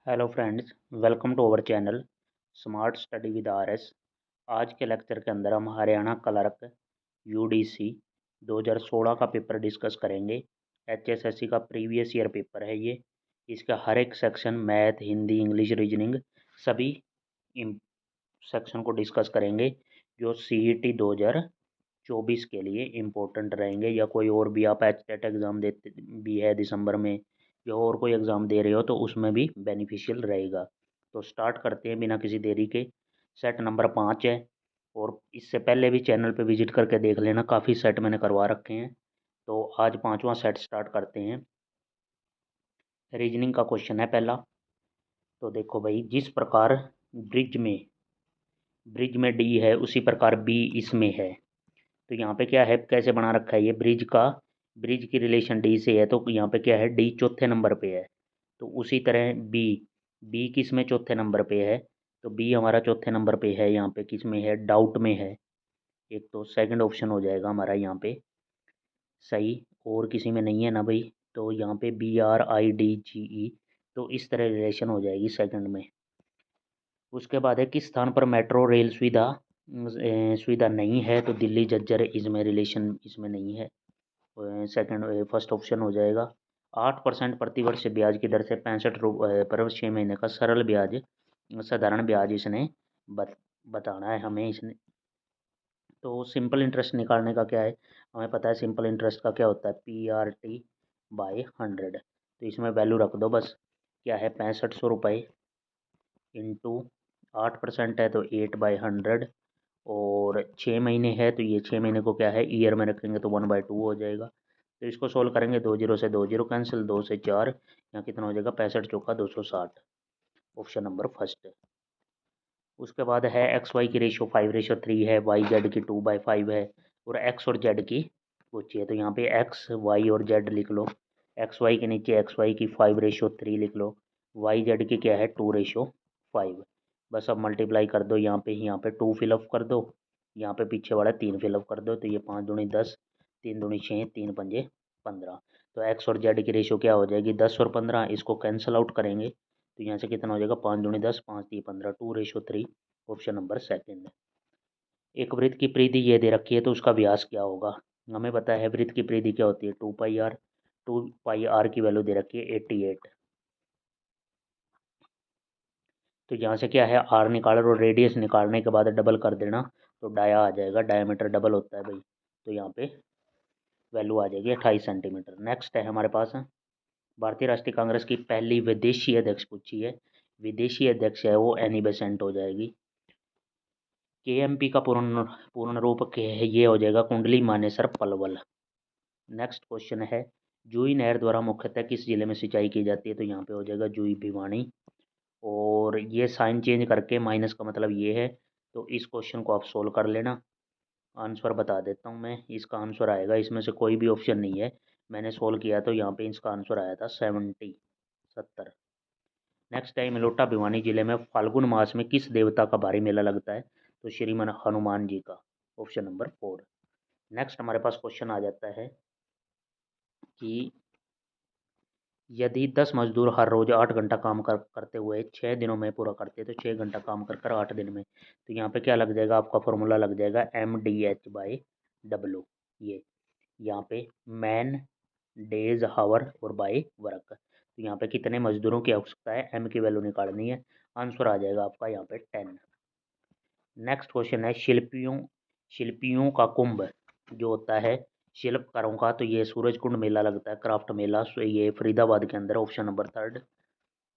Hello friends, welcome to our channel smart study with RS. आज के lecture के अंदर हम हरियाणा क्लर्क यूडीसी 2016 का पेपर डिस्कस करेंगे। एचएसएससी का प्रीवियस ईयर पेपर है ये। इसका हर एक section math, Hindi, English, reasoning सभी सेक्शन को डिस्कस करेंगे जो सीईटी 2024 के लिए इम्पोर्टेंट रहेंगे, या कोई और भी आप एचटेट एग्ज़ाम देते भी है दिसंबर में, या और कोई एग्ज़ाम दे रहे हो तो उसमें भी बेनिफिशियल रहेगा। तो स्टार्ट करते हैं बिना किसी देरी के। सेट नंबर 5 है, और इससे पहले भी चैनल पे विजिट करके देख लेना, काफ़ी सेट मैंने करवा रखे हैं। तो आज पाँचवा सेट स्टार्ट करते हैं। रीजनिंग का क्वेश्चन है पहला। तो देखो भाई, जिस प्रकार ब्रिज में डी है उसी प्रकार बी इसमें है। तो यहाँ पे क्या है, कैसे बना रखा है ये ब्रिज की रिलेशन डी से है, तो यहाँ पे क्या है, डी चौथे नंबर पे है। तो उसी तरह बी बी किस में चौथे नंबर पे है, तो बी हमारा चौथे नंबर पे है, यहाँ पे किस में है, डाउट में है। एक तो सेकंड ऑप्शन हो जाएगा हमारा यहाँ पे सही, और किसी में नहीं है ना भाई, तो यहाँ पे BRIDGE। तो इस तरह रिलेशन हो जाएगी सेकंड में। उसके बाद है, किस स्थान पर मेट्रो रेल सुविधा नहीं है, तो दिल्ली झज्जर इसमें रिलेशन इसमें नहीं है। सेकंड फर्स्ट ऑप्शन हो जाएगा। 8% प्रतिवर्ष ब्याज की दर से 65 रुपये पर 6 महीने का सरल ब्याज, साधारण ब्याज इसने बताना है हमें इसने। तो सिंपल इंटरेस्ट निकालने का क्या है, हमें पता है सिंपल इंटरेस्ट का क्या होता है, PRT/100। तो इसमें वैल्यू रख दो बस, क्या है 6500 रुपये इंटू 8% है तो 8/100, और 6 महीने है तो ये 6 महीने को क्या है ईयर में रखेंगे तो 1/2 हो जाएगा। तो इसको सोल्व करेंगे, 2 जीरो से 2 जीरो कैंसिल, 2 से 4, यहाँ कितना हो जाएगा 65 चौका 260। ऑप्शन नंबर फर्स्ट है। उसके बाद है, एक्स वाई की रेशियो 5:3 है, वाई जेड की 2/5 है, और एक्स और जेड की पूछिए। तो यहाँ पे एक्स वाई और जेड लिख लो। एक्स वाई के नीचे एक्स वाई की 5:3 लिख लो, वाई जेड की क्या है 2:5। बस अब मल्टीप्लाई कर दो, यहाँ पे 2 फिलअप कर दो, यहाँ पे पीछे वाला 3 फिलअप कर दो। तो ये 5 दूनी 10, 3 दूनी 6, 3 पंजे 15। तो एक्स और जेड की रेशियो क्या हो जाएगी 10 और 15, इसको कैंसिल आउट करेंगे तो यहाँ से कितना हो जाएगा 5 दूनी 10, 5 3 15, 2:3। ऑप्शन नंबर सेकंड है। एक वृत्त की परिधि ये दे रखी है तो उसका व्यास क्या होगा, हमें पता है वृत्त की परिधि क्या होती है 2πr। 2πr की वैल्यू दे रखी है 88। तो यहाँ से क्या है आर निकाल और रेडियस निकालने के बाद डबल कर देना, तो डाया आ जाएगा, डायमीटर डबल होता है भाई। तो यहाँ पे वैल्यू आ जाएगी 28 सेंटीमीटर। नेक्स्ट है हमारे पास भारतीय राष्ट्रीय कांग्रेस की पहली विदेशी अध्यक्ष पूछी है। विदेशी अध्यक्ष है वो एनी बेसेंट हो जाएगी। KMP का पूर्ण रूप के ये हो जाएगा कुंडली मानेसर पलवल। नेक्स्ट क्वेश्चन है, जूही नहर द्वारा मुख्यतः किस जिले में सिंचाई की जाती है, तो यहाँ पे हो जाएगा जूही भिवानी। और ये साइन चेंज करके माइनस का मतलब ये है, तो इस क्वेश्चन को आप सोल्व कर लेना। आंसर बता देता हूँ मैं, इसका आंसर आएगा, इसमें से कोई भी ऑप्शन नहीं है, मैंने सोल्व किया तो यहाँ पे इसका आंसर आया था 70। नेक्स्ट है, मेलोटा भिवानी जिले में फाल्गुन मास में किस देवता का भारी मेला लगता है, तो श्रीमन हनुमान जी का। Option number 4। नेक्स्ट हमारे पास क्वेश्चन आ जाता है कि यदि 10 मजदूर हर रोज 8 घंटा काम करते हुए 6 दिनों में पूरा करते तो 6 घंटा काम कर 8 दिन में, तो यहाँ पे क्या लग जाएगा, आपका फॉर्मूला लग जाएगा MDH/W। ये यहाँ पे मैन, डेज, हावर और बाई वर्क। तो यहाँ पे कितने मजदूरों की आवश्यकता है, एम की वैल्यू निकालनी है, आंसर आ जाएगा आपका यहाँ पे 10। नेक्स्ट क्वेश्चन है, शिल्पियों का कुंभ जो होता है शिल्पकारों का, तो ये सूरज कुंड मेला लगता है, क्राफ्ट मेला, ये फरीदाबाद के अंदर। Option number 3।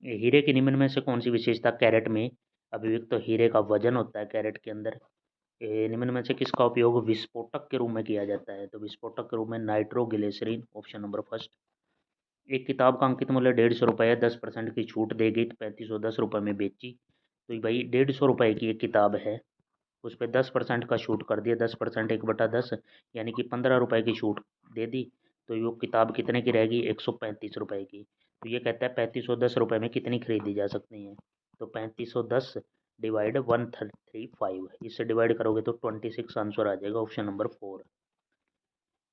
हीरे के निम्न में से कौन सी विशेषता कैरेट में अभिव्यक्त, तो हीरे का वजन होता है कैरेट के अंदर। निम्न में से किसका उपयोग विस्फोटक के रूप में किया जाता है, तो विस्फोटक के रूप में नाइट्रोग्लिसरीन। Option number first. एक किताब का अंकित मूल्य 150 रुपये है, 10% की छूट दे गई तो 3510 रुपये में बेची। तो भाई 150 रुपये की एक किताब है, उस पर 10% का छूट कर दिया, 10% 1/10, यानी कि 15 रुपये की छूट दे दी। तो ये किताब कितने की रहेगी 135 रुपये की। तो ये कहता है 3510 रुपये में कितनी खरीदी जा सकती हैं, तो 3510 डिवाइड 135, इससे डिवाइड करोगे तो 26 आंसर आ जाएगा। Option number 4।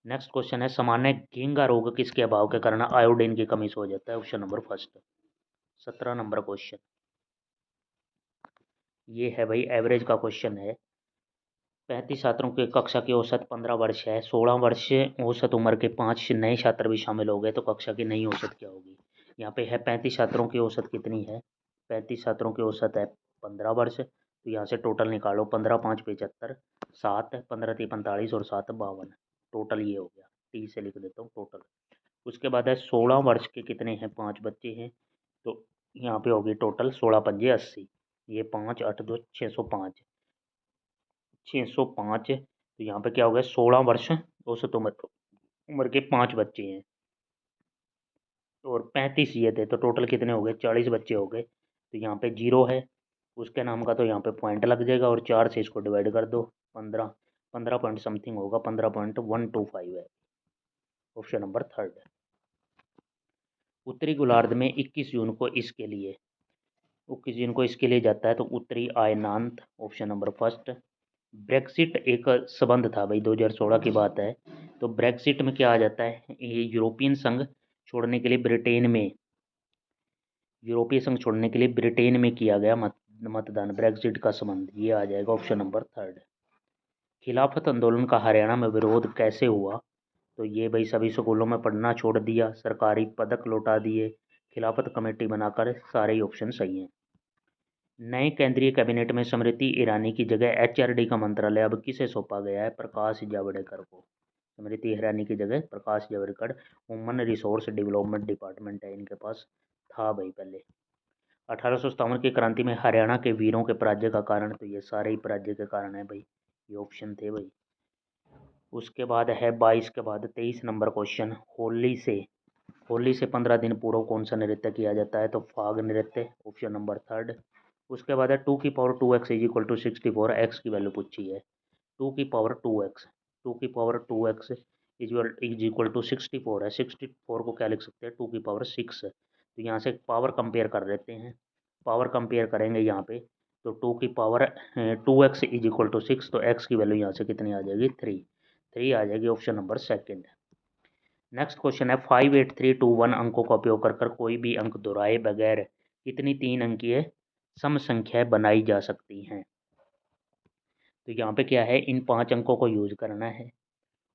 नेक्स्ट क्वेश्चन है, सामान्य घेंगा रोग किसके अभाव के कारण आयोडीन की कमी से हो जाता है, option number first. 17 number question ये है भाई, एवरेज का क्वेश्चन है। 35 छात्रों की कक्षा की औसत 15 वर्ष है। 16 वर्ष औसत उम्र के 5 नए छात्र भी शामिल हो गए तो कक्षा की नई औसत क्या होगी। यहाँ पे है 35 छात्रों की औसत कितनी है। 35 छात्रों की औसत है 15 वर्ष, तो यहाँ से टोटल निकालो। 15 5 75, 7 15 3 45 और 7 52। टोटल ये हो गया, 30 से लिख देता हूँ टोटल। उसके बाद है 16 वर्ष के कितने हैं, 5 बच्चे हैं, तो यहाँ पे होगी टोटल 16 पंजे 80। ये 5 8 2 605, 605। तो यहाँ पे क्या हो गया, 16 वर्ष औसत उम्र उम्र के 5 बच्चे हैं और 35 ये थे, तो टोटल कितने हो गए, 40 बच्चे हो गए। तो यहाँ पे 0 है उसके नाम का, तो यहाँ पे पॉइंट लग जाएगा और 4 से इसको डिवाइड कर दो। 15 15 पॉइंट समथिंग होगा, 15.125 है। Option number third. उत्तरी गोलार्ध में 21 जून को इसके लिए जाता है तो उत्तरी आयनांत। Option number first. ब्रेक्सिट एक संबंध था भाई, 2016 की बात है। तो ब्रेक्सिट में क्या आ जाता है, ये यूरोपियन संघ छोड़ने के लिए ब्रिटेन में किया गया मतदान, ब्रेक्सिट का संबंध, ये आ जाएगा ऑप्शन नंबर थर्ड। खिलाफत आंदोलन का हरियाणा में विरोध कैसे हुआ, तो ये भाई सभी स्कूलों में पढ़ना छोड़ दिया, सरकारी पदक लौटा दिए, खिलाफत कमेटी बनाकर, सारे ही ऑप्शन सही हैं। नए केंद्रीय कैबिनेट में स्मृति ईरानी की जगह एचआरडी का मंत्रालय अब किसे सौंपा गया है, प्रकाश जावड़ेकर को। स्मृति ईरानी की जगह Prakash Javadekar, human resource development department है इनके पास, था भाई पहले। 1857 की क्रांति में हरियाणा के वीरों के पराजय का कारण, तो ये सारे ही पराजय के कारण है भाई, ये ऑप्शन थे भाई। उसके बाद है 22 के बाद 23 नंबर क्वेश्चन, होली से 15 दिन पूर्व कौन सा नृत्य किया जाता है, तो फाग नृत्य। Option number third. उसके बाद है 2 की power 2x is equal to 64, x की वैल्यू पूछी है। 2 की पावर 2x, 2 की power 2x is equal to 64 है। 64 को क्या लिख सकते हैं, 2 की पावर 6। तो यहाँ से पावर कंपेयर कर लेते हैं, पावर कंपेयर करेंगे यहाँ पे, तो 2 की power 2x is equal to 6, तो x की वैल्यू यहाँ से कितनी आ जाएगी, 3 आ जाएगी, option number second. Next question है 58321 अंकों का उपयोग कर कोई भी अंक दोहराए बगैर कितनी 3 अंकीय सम संख्याएं बनाई जा सकती हैं। तो यहाँ पे क्या है, इन 5 अंकों को यूज करना है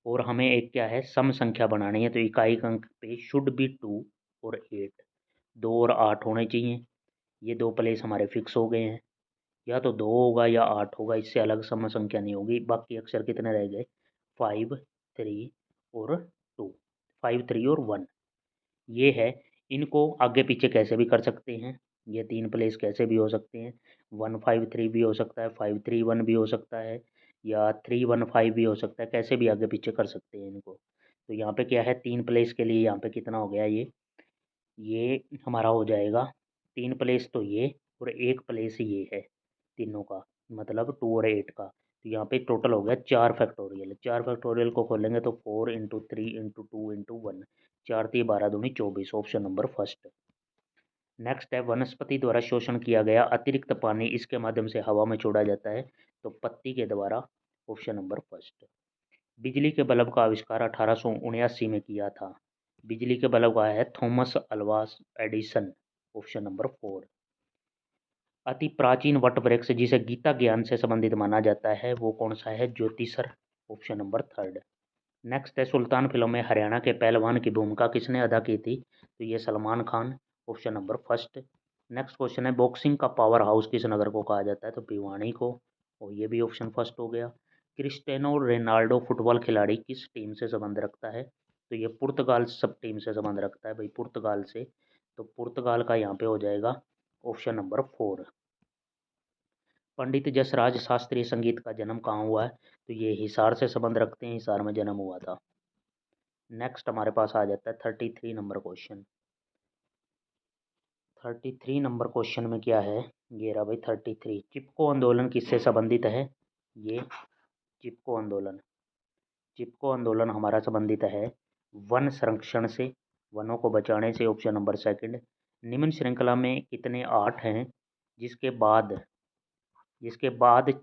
और हमें एक क्या है, सम संख्या बनानी है। तो इकाई अंक पे शुड बी 2 और 8, 2 और 8 होने चाहिए। ये दो प्लेस हमारे फिक्स हो गए हैं, या तो 2 होगा या 8 होगा, इससे अलग सम संख्या नहीं होगी। बाकी अक्षर कितने रह गए, 5 3 और 2, 5 3 और 1। ये है, इनको आगे पीछे कैसे भी कर सकते हैं, ये 3 प्लेस कैसे भी हो सकते हैं। 1 5 3 भी हो सकता है, 5 3 1 भी हो सकता है, या 3 1 5 भी हो सकता है, कैसे भी आगे पीछे कर सकते हैं इनको। तो यहाँ पे क्या है, 3 प्लेस के लिए यहाँ पे कितना हो गया, ये हमारा हो जाएगा 3 प्लेस तो ये, और 1 प्लेस ये है तीनों का, मतलब 2 और 8 का। तो यहाँ पे टोटल हो गया 4 फैक्टोरियल। 4 फैक्टोरियल को खोलेंगे तो 4 इंटू 3 इंटू 2 इंटू 1, 4 3 12 दूनी 24, ऑप्शन नंबर फर्स्ट। नेक्स्ट है, वनस्पति द्वारा शोषण किया गया अतिरिक्त पानी इसके माध्यम से हवा में छोड़ा जाता है, तो पत्ती के द्वारा, ऑप्शन नंबर फर्स्ट। बिजली के बल्ब का आविष्कार 1879 में किया था। बिजली के बल्ब का है Thomas Alva Edison, option number 4। अति प्राचीन वट वृक्ष जिसे गीता ज्ञान से संबंधित माना जाता है वो कौन सा है, ज्योतिषर, ऑप्शन नंबर थर्ड। नेक्स्ट है, सुल्तान फिल्म में हरियाणा के पहलवान की भूमिका किसने अदा की थी, तो ये Salman Khan, option number first. Next question है, बॉक्सिंग का पावर हाउस किस नगर को कहा जाता है, तो भिवानी को, और ये भी ऑप्शन फर्स्ट हो गया। क्रिस्टियानो रोनाल्डो फुटबॉल खिलाड़ी किस टीम से संबंध रखता है, तो ये पुर्तगाल सब टीम से संबंध रखता है भाई, पुर्तगाल से। तो पुर्तगाल का यहाँ पे हो जाएगा ऑप्शन नंबर 4। पंडित जसराज शास्त्रीय संगीत का जन्म कहाँ हुआ है, तो ये हिसार से संबंध रखते हैं, हिसार में जन्म हुआ था। नेक्स्ट हमारे पास आ जाता है 33 नंबर क्वेश्चन। 33 नंबर क्वेश्चन में क्या है, ये रहा भाई 33। चिपको आंदोलन किससे संबंधित है, ये चिपको आंदोलन, चिपको आंदोलन हमारा संबंधित है वन संरक्षण से, वनों को बचाने से, ऑप्शन नंबर सेकंड। निम्न श्रृंखला में कितने 8 हैं, जिसके बाद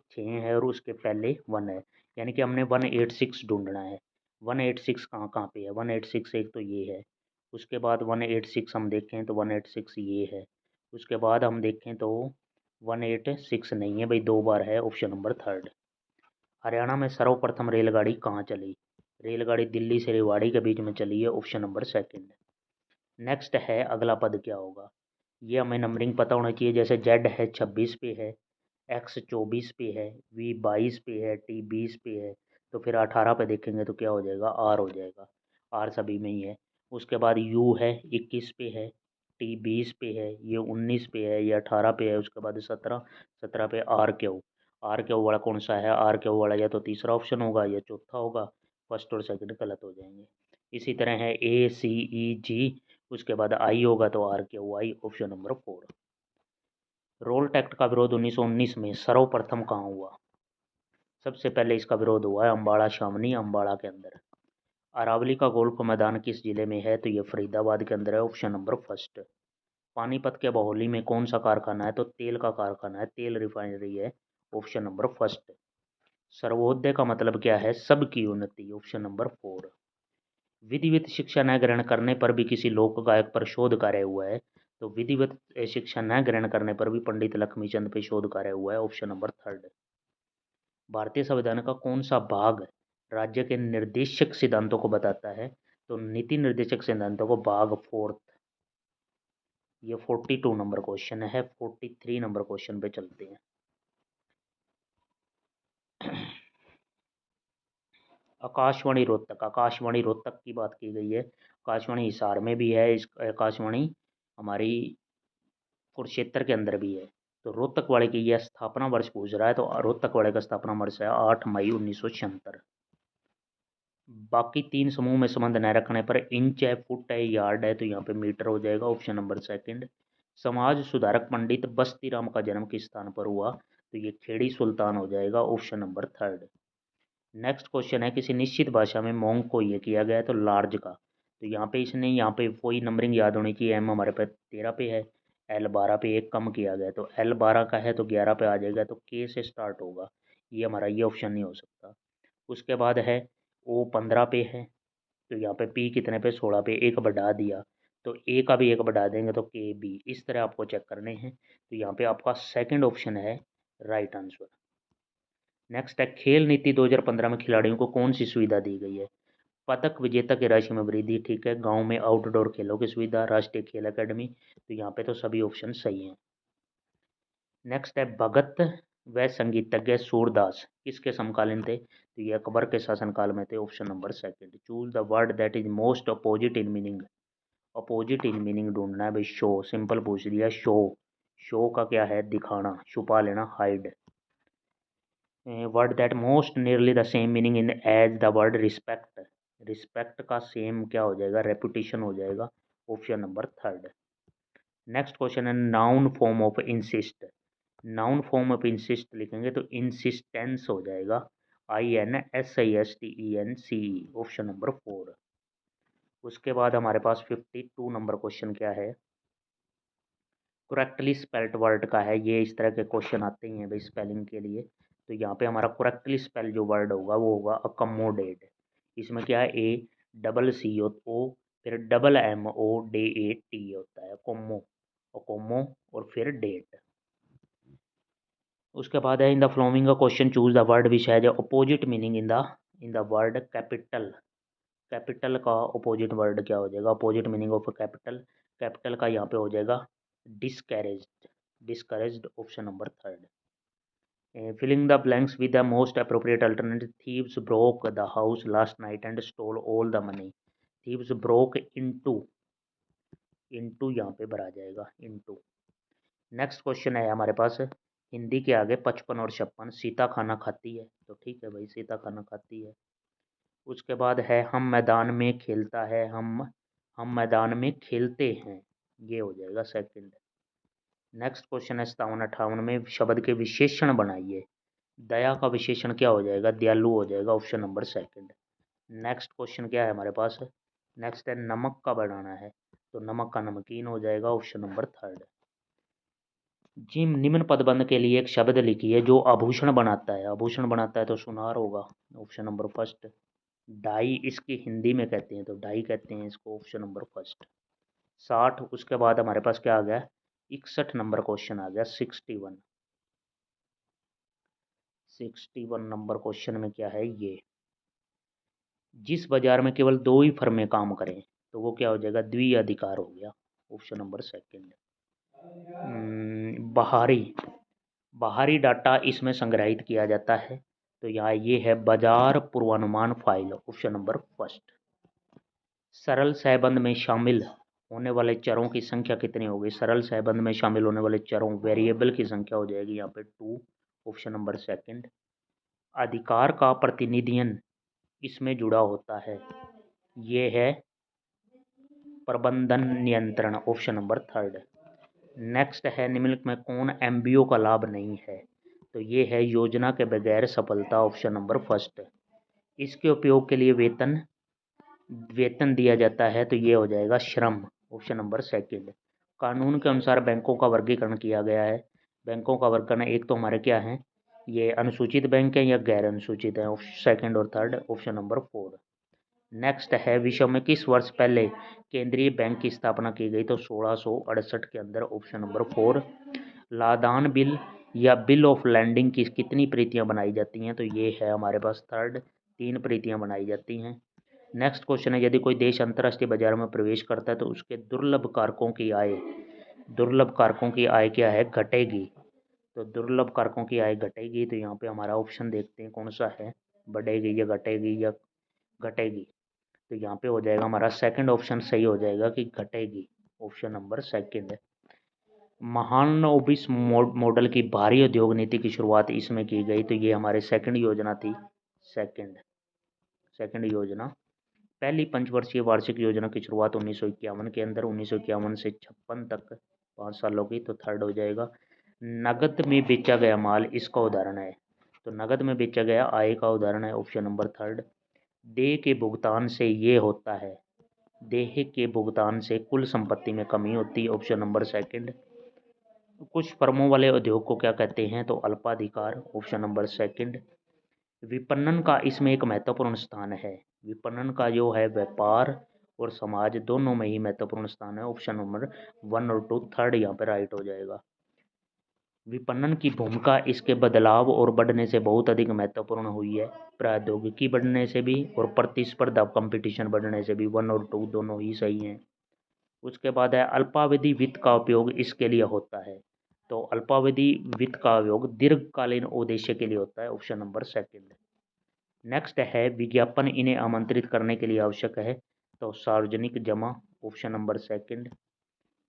6 है और उसके पहले 1 है, यानी कि हमने 186 ढूंढना है। 186 कहाँ कहाँ पे है, 186 एक तो ये है, उसके बाद 186 हम देखें तो 186 ये है, उसके बाद हम देखें तो 186 नहीं है भाई, 2 बार है, ऑप्शन नंबर थर्ड। हरियाणा में सर्वप्रथम रेलगाड़ी कहाँ चली? रेलगाड़ी दिल्ली से रेवाड़ी के बीच में चली है, ऑप्शन नंबर सेकंड। नेक्स्ट है अगला पद क्या होगा, ये हमें नंबरिंग पता होना चाहिए। जैसे जेड है 26 पे है, एक्स 24 पे है, वी 22 पे है, टी 20 पे है, तो फिर 18 पे देखेंगे तो क्या हो जाएगा, आर हो जाएगा। आर सभी में ही है। उसके बाद यू है 21 पे है, टी 20 पे है, ये 19 पे है, ये 18 पे है। उसके बाद 17 पे आर क्यू। आर क्यू वाला कौन सा है, आर क्यू वाला या तो तीसरा ऑप्शन होगा या चौथा होगा। फर्स्ट और सेकंड गलत हो जाएंगे। इसी तरह है ए सी ई जी, उसके बाद आई होगा तो R Q I, option number 4। Rowlatt Act का विरोध 1919 में सर्वप्रथम कहाँ हुआ? सबसे पहले इसका विरोध हुआ है अम्बाड़ा छावनी, अम्बाड़ा के अंदर। अरावली का गोल्फ मैदान किस जिले में है? तो ये फरीदाबाद के अंदर है, ऑप्शन नंबर फर्स्ट। पानीपत के बहोली में कौन सा कारखाना है? तो तेल का कारखाना है, तेल रिफाइनरी है, ऑप्शन नंबर फर्स्ट। सर्वोदय का मतलब क्या है? सबकी उन्नति, ऑप्शन नंबर 4। विधिवत शिक्षा न ग्रहण करने पर भी किसी लोक गायक पर शोध कार्य हुआ है? तो विधिवत शिक्षा न ग्रहण करने पर भी पंडित लक्ष्मीचंद पे शोध कार्य हुआ है, ऑप्शन नंबर थर्ड। भारतीय संविधान का कौन सा भाग राज्य के निर्देशक सिद्धांतों को बताता है? तो नीति निर्देशक सिद्धांतों को भाग 4। ये 42 नंबर क्वेश्चन है। 43 नंबर क्वेश्चन पे चलते हैं। आकाशवाणी रोहतक, आकाशवाणी रोहतक की बात की गई है। आकाशवाणी हिसार में भी है, इस आकाशवाणी हमारी कुरुक्षेत्र के अंदर भी है। तो रोहतक वाले की यह स्थापना वर्ष पूछ रहा है, तो रोहतक वाले का स्थापना वर्ष है 8 मई 1976। बाकी 3 समूह में संबंध न रखने पर इंच है, फुट है, यार्ड है, तो यहाँ पे मीटर हो जाएगा, ऑप्शन नंबर सेकंड। समाज सुधारक पंडित बस्ती राम का जन्म किस स्थान पर हुआ? तो ये खेड़ी सुल्तान हो जाएगा, option number third. Next question है, किसी निश्चित भाषा में मोंग को ये किया गया है? तो लार्ज का। तो यहाँ पे इसने यहाँ पे वही नंबरिंग याद होनी चाहिए। एम हमारे पे 13 पे है, एल 12 पे, एक कम किया गया, तो एल 12 का है तो 11 पे आ जाएगा, तो के से स्टार्ट होगा। ये हमारा ये ऑप्शन नहीं हो सकता। उसके बाद है ओ 15 पे है, तो यहाँ पे पी कितने पे, 16 पे, एक बढ़ा दिया, तो ए का भी एक बढ़ा देंगे तो के बी। इस तरह आपको चेक करने हैं। तो यहाँ पे आपका सेकंड ऑप्शन है राइट आंसर। नेक्स्ट है, खेल नीति 2015 में खिलाड़ियों को कौन सी सुविधा दी गई है? पदक विजेता की राशि में वृद्धि, ठीक है। गांव में आउटडोर खेलों की सुविधा, राष्ट्रीय खेल अकेडमी, तो यहाँ पे तो सभी ऑप्शन सही हैं। नेक्स्ट है, भगत व संगीतज्ञ सूरदास किसके समकालीन थे? तो ये अकबर के शासनकाल में थे, option number second. Choose the word that is most opposite in meaning. Opposite in meaning ढूंढना है भाई। शो, सिंपल पूछ दिया। शो, शो का क्या है? दिखाना, छुपा लेना, hide. Word that most nearly the same meaning in as the word respect. Respect का सेम क्या हो जाएगा? रेपुटेशन हो जाएगा, option number third. Next question है, noun form of insist. Noun form of insist लिखेंगे तो इंसिस्टेंस हो जाएगा, INSISTENCE, ऑप्शन नंबर 4। उसके बाद हमारे पास 52 नंबर क्वेश्चन क्या है? करेक्टली स्पेल्ड वर्ड का है। ये इस तरह के क्वेश्चन आते ही हैं भाई स्पेलिंग के लिए। तो यहाँ पे हमारा करेक्टली स्पेल जो वर्ड होगा वो होगा अकोमोडेट। इसमें क्या है, ACCO, फिर MMODAT होता है, अकोमो, अकोमो, और फिर डेट। उसके बाद है, इन द फ्लोइंग का question choose the word which has opposite meaning in the word capital. Capital का अपोजिट वर्ड क्या हो जाएगा? Opposite meaning of capital, capital का यहाँ पे हो जाएगा discouraged, discouraged, option number third. Filling the blanks with the most appropriate alternative, thieves broke the house last night and stole all the money. Thieves broke into, into यहाँ पे भरा जाएगा, into. Next question है हमारे पास, हिंदी के आगे 55 और 56, सीता खाना खाती है, तो ठीक है भाई, सीता खाना खाती है। उसके बाद है, हम मैदान में खेलता है, हम मैदान में खेलते हैं, ये हो जाएगा सेकंड। नेक्स्ट क्वेश्चन है 57-58 में, शब्द के विशेषण बनाइए। दया का विशेषण क्या हो जाएगा? दयालु हो जाएगा, option number second. Next question क्या है हमारे पास? नेक्स्ट है, नमक का बनाना है, तो नमक का नमकीन हो जाएगा, ऑप्शन नंबर थर्ड। जी, निम्न पदबंध के लिए एक शब्द लिखिए जो आभूषण बनाता है। आभूषण बनाता है तो सुनार होगा, ऑप्शन नंबर फर्स्ट। डाई इसकी हिंदी में कहते हैं, तो डाई कहते हैं इसको, ऑप्शन नंबर फर्स्ट। 60, उसके बाद हमारे पास क्या आ गया? 61 नंबर क्वेश्चन आ गया। 61 नंबर क्वेश्चन में क्या है ये, जिस बाजार में केवल 2 ही फर्में काम करें तो वो क्या हो जाएगा, द्विअधिकार हो गया। Option number second. बाहरी डाटा इसमें संग्रहित किया जाता है तो यहाँ ये है बाजार पूर्वानुमान फाइल। Option number first. सरल सहबंध में शामिल होने वाले चरों की संख्या कितनी होगी, सरल सहबंध में शामिल होने वाले चरों वेरिएबल की संख्या हो जाएगी यहाँ पे 2। Option number second. अधिकार का प्रतिनिधियन इसमें जुड़ा होता है, ये है प्रबंधन नियंत्रण। Option number third. नेक्स्ट है निम्नलिखित में कौन एमबीओ का लाभ नहीं है, तो ये है योजना के बगैर सफलता। Option number first. इसके उपयोग के लिए वेतन दिया जाता है तो ये हो जाएगा श्रम। Option number second. कानून के अनुसार बैंकों का वर्गीकरण किया गया है, बैंकों का वर्गीकरण एक तो हमारे क्या है, ये अनुसूचित बैंक है या गैर अनुसूचित है, सेकंड और थर्ड। Option number 4। नेक्स्ट है विश्व में किस वर्ष पहले केंद्रीय बैंक की स्थापना की गई, तो 1668 के अंदर। Option number 4। लादान बिल या बिल ऑफ लैंडिंग की कितनी प्रतियां बनाई जाती हैं, तो ये है हमारे पास थर्ड, 3 प्रतियां बनाई जाती हैं। नेक्स्ट क्वेश्चन है यदि कोई देश अंतर्राष्ट्रीय बाजार में प्रवेश करता है तो उसके दुर्लभ कारकों की आय क्या है, घटेगी। तो दुर्लभ कारकों की आय घटेगी, तो यहाँ पे हमारा ऑप्शन देखते हैं कौन सा है, बढ़ेगी या घटेगी या घटेगी, तो यहाँ पे हो जाएगा हमारा सेकंड ऑप्शन सही हो जाएगा कि घटेगी। Option number second. Mahalanobis model की भारी उद्योग नीति की शुरुआत इसमें की गई, तो ये हमारे सेकंड योजना थी। सेकंड योजना। पहली पंचवर्षीय वार्षिक योजना की शुरुआत 1951 के अंदर, 1951 से 56 तक 5 सालों की, तो थर्ड हो जाएगा। नगद में बेचा गया माल इसका उदाहरण है, तो नगद में बेचा गया आय का उदाहरण है। Option number third. देय के भुगतान से ये होता है, देय के भुगतान से कुल संपत्ति में कमी होती है। Option number second. कुछ फर्मों वाले उद्योग को क्या कहते हैं, तो अल्पाधिकार। Option number second. विपणन का इसमें एक महत्वपूर्ण स्थान है, विपणन का जो है व्यापार और समाज दोनों में ही महत्वपूर्ण स्थान है। ऑप्शन नंबर 1 और 2 थर्ड यहाँ पे राइट हो जाएगा। विपणन की भूमिका इसके बदलाव और बढ़ने से बहुत अधिक महत्वपूर्ण हुई है, प्रौद्योगिकी बढ़ने से भी और प्रतिस्पर्धा कंपटीशन बढ़ने से भी। 1 और 2 दोनों ही सही हैं। उसके बाद है अल्पावधि वित्त का उपयोग इसके लिए होता है, तो अल्पावधि वित्त का उपयोग दीर्घकालीन उद्देश्य के लिए होता है। Option number second. नेक्स्ट है विज्ञापन इन्हें आमंत्रित करने के लिए आवश्यक है, तो सार्वजनिक जमा। Option number second.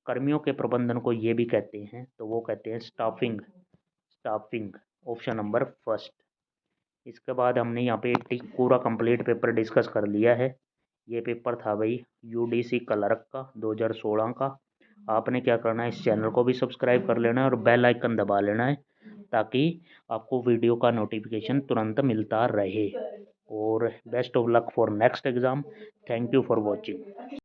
कर्मियों के प्रबंधन को ये भी कहते हैं, तो वो कहते हैं स्टाफिंग। Option number first. इसके बाद हमने यहाँ पे पूरा कंप्लीट पेपर डिस्कस कर लिया है। ये पेपर था भाई यूडीसी क्लर्क का 2016 का। आपने क्या करना है, इस चैनल को भी सब्सक्राइब कर लेना है और बेल आइकन दबा लेना है ताकि आपको वीडियो का नोटिफिकेशन तुरंत मिलता रहे। और best of luck for next exam. Thank you for watching.